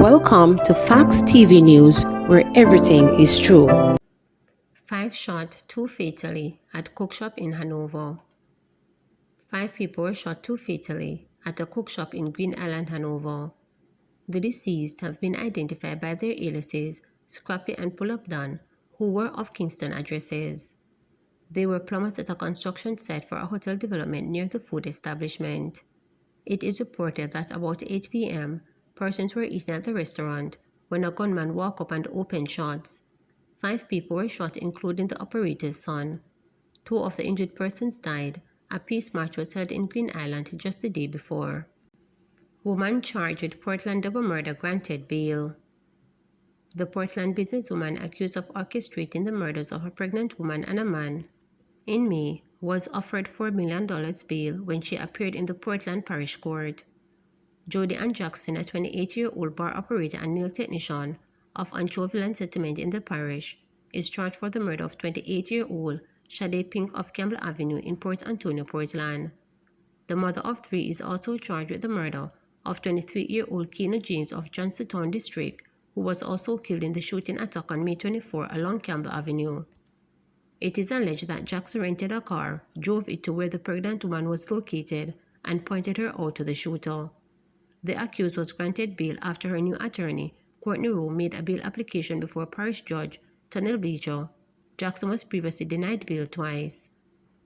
Welcome to Facts TV News, where everything is true. 5 shot, 2 fatally at cookshop in Hanover. 5 people were shot 2 fatally at a cookshop in Green Island, Hanover. The deceased have been identified by their aliases Scrappy and Pull-Up Don, who were of Kingston addresses. They were plumbers at a construction site for a hotel development near the food establishment. It is reported that about 8 p.m., persons were eating at the restaurant when a gunman walked up and opened shots. 5 people were shot, including the operator's son. 2 of the injured persons died. A peace march was held in Green Island just the day before. Woman charged with Portland double murder granted bail. The Portland businesswoman accused of orchestrating the murders of a pregnant woman and a man in May was offered $4 million bail when she appeared in the Portland Parish Court. Jody Ann Jackson, a 28-year-old bar operator and nail technician of Anchoviland settlement in the parish, is charged for the murder of 28-year-old Shade Pink of Campbell Avenue in Port Antonio, Portland. The mother of 3 is also charged with the murder of 23-year-old Keena James of Johnstown District, who was also killed in the shooting attack on May 24 along Campbell Avenue. It is alleged that Jackson rented a car, drove it to where the pregnant woman was located, and pointed her out to the shooter. The accused was granted bail after her new attorney, Courtney Rowe, made a bail application before Parish Judge Tanel Beecher. Jackson was previously denied bail twice.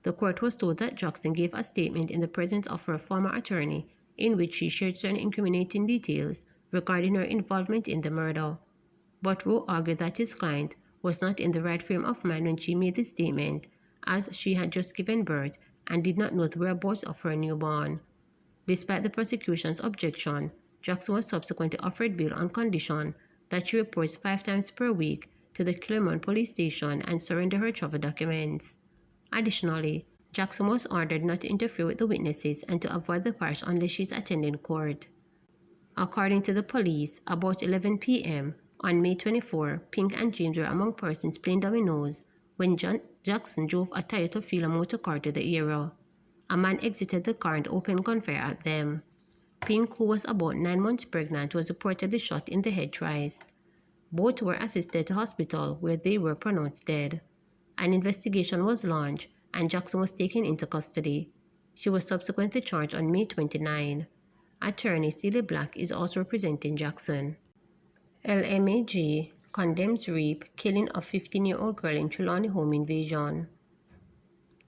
The court was told that Jackson gave a statement in the presence of her former attorney in which she shared certain incriminating details regarding her involvement in the murder. But Rowe argued that his client was not in the right frame of mind when she made the statement, as she had just given birth and did not know the whereabouts of her newborn. Despite the prosecution's objection, Jackson was subsequently offered bail on condition that she reports 5 times per week to the Claremont police station and surrender her travel documents. Additionally, Jackson was ordered not to interfere with the witnesses and to avoid the parish unless she is attending court. According to the police, about 11 p.m. on May 24, Pink and James were among persons playing dominoes when Jackson drove a Toyota Fila motor car to the area. A man exited the car and opened gunfire at them. Pink, who was about 9 months pregnant, was reportedly shot in the head twice. Both were assisted to hospital, where they were pronounced dead. An investigation was launched, and Jackson was taken into custody. She was subsequently charged on May 29. Attorney Celia Black is also representing Jackson. LMAG condemns rape, killing of 15-year-old girl in Trelawny home invasion.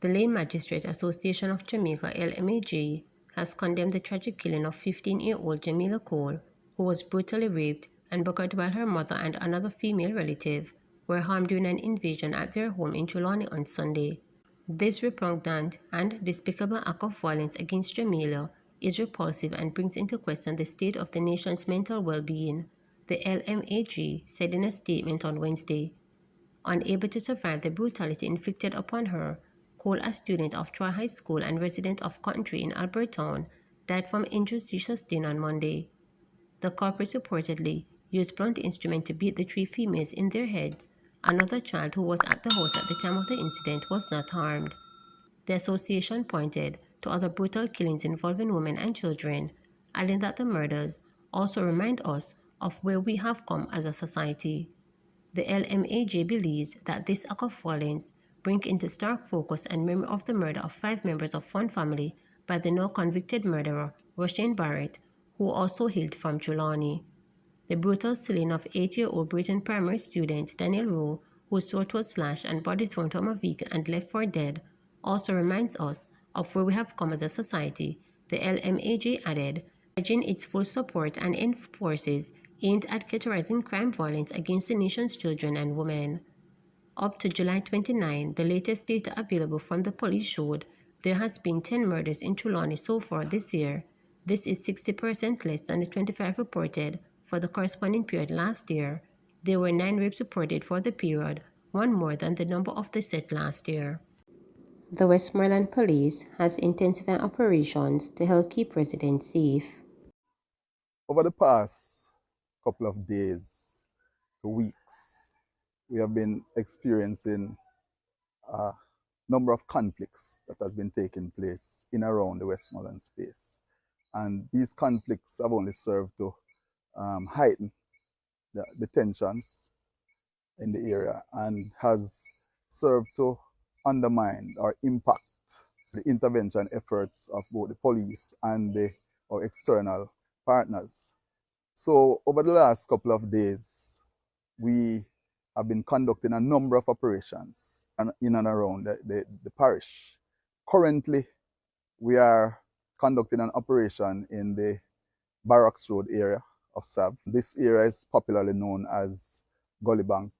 The Lay Magistrate Association of Jamaica, LMAG, has condemned the tragic killing of 15-year-old Jamila Cole, who was brutally raped and butchered while her mother and another female relative were harmed during an invasion at their home in Trelawny on Sunday. This repugnant and despicable act of violence against Jamila is repulsive and brings into question the state of the nation's mental well-being, the LMAG said in a statement on Wednesday. Unable to survive the brutality inflicted upon her, Cole, a student of Troy High School and resident of Cotton Tree in Albertown, died from injuries she sustained on Monday. The culprits reportedly used blunt instruments to beat the 3 females in their heads. Another child who was at the house at the time of the incident was not harmed. The association pointed to other brutal killings involving women and children, adding that the murders also remind us of where we have come as a society. The LMAG believes that this act of violence brings into stark focus and memory of the murder of 5 members of one family by the now convicted murderer, Roshane Barrett, who also hailed from Trelawny. The brutal slaying of 8-year-old Brighton primary student Daniel Rowe, whose throat was slashed and body thrown from a vehicle and left for dead, also reminds us of where we have come as a society, the LMAG added, pledging its full support and enforces aimed at categorizing crime violence against the nation's children and women. Up to July 29, the latest data available from the police showed there has been 10 murders in Trelawny so far this year. This is 60% less than the 25 reported for the corresponding period last year. There were 9 rapes reported for the period, 1 more than the number of the set last year. The Westmoreland police has intensified operations to help keep residents safe. Over the past couple of days to weeks, we have been experiencing a number of conflicts that has been taking place in and around the Westmoreland space. And these conflicts have only served to heighten the tensions in the area and has served to undermine or impact the intervention efforts of both the police and our external partners. So over the last couple of days, we have been conducting a number of operations in and around the parish. Currently, we are conducting an operation in the Barracks Road area of Sav. This area is popularly known as Gully Bank.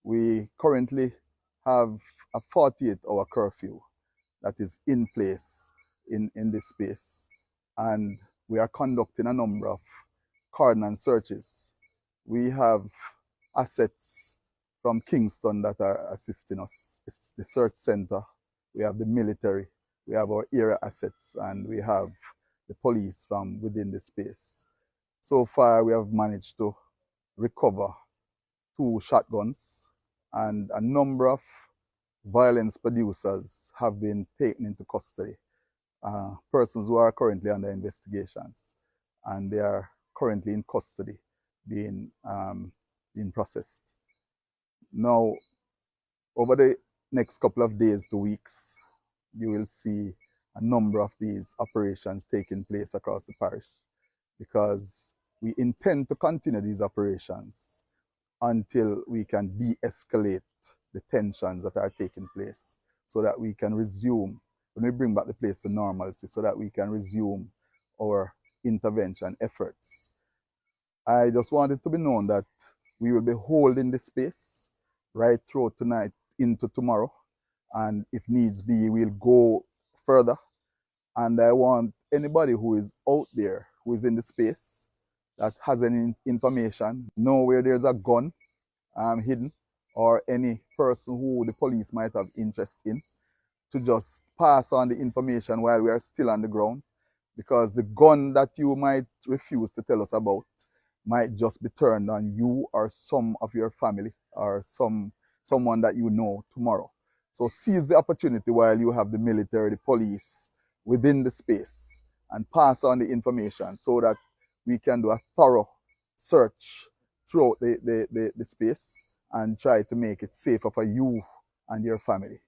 We currently have a 48-hour curfew that is in place in this space, and we are conducting a number of cordon searches. We have assets from Kingston that are assisting us. It's the search center, we have the military, we have our area assets, and we have the police from within the space. So far, we have managed to recover 2 shotguns, and a number of violence producers have been taken into custody, persons who are currently under investigations, and they are currently in custody being processed. Now, over the next couple of days to weeks, you will see a number of these operations taking place across the parish, because we intend to continue these operations until we can de-escalate the tensions that are taking place, so that we can resume, when we bring back the place to normalcy, so that we can resume our intervention efforts. I just want it to be known that we will be holding the space right through tonight into tomorrow, and if needs be, we'll go further. And I want anybody who is out there, who is in the space, that has any information, know where there's a gun hidden, or any person who the police might have interest in, to just pass on the information while we are still on the ground, because the gun that you might refuse to tell us about might just be turned on you or some of your family or someone that you know tomorrow. So seize the opportunity while you have the military, the police within the space, and pass on the information so that we can do a thorough search throughout the space and try to make it safer for you and your family.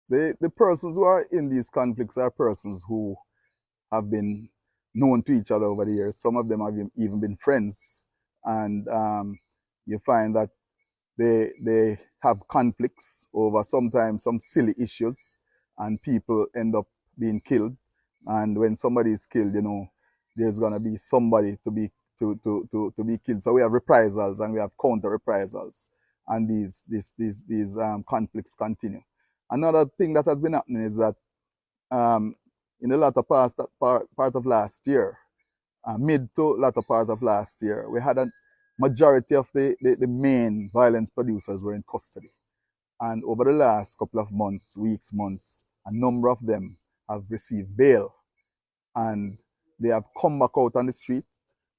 The persons who are in these conflicts are persons who have been known to each other over the years. Some of them have even been friends, and you find that they have conflicts over sometimes some silly issues, and people end up being killed. And when somebody is killed, you know, there's gonna be somebody to be killed. So we have reprisals and we have counter reprisals, and these conflicts continue. Another thing that has been happening is that in the latter part of last year, mid to latter part of last year, we had a majority of the main violence producers were in custody. And over the last couple of months, months, a number of them have received bail, and they have come back out on the street,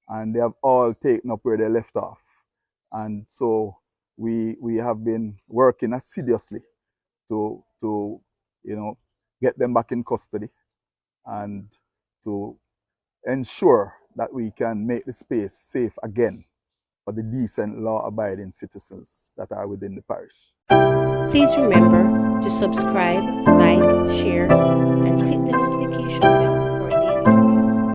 and they have all taken up where they left off. And so we have been working assiduously to get them back in custody, and to ensure that we can make the space safe again for the decent, law-abiding citizens that are within the parish. Please remember to subscribe, like, share, and click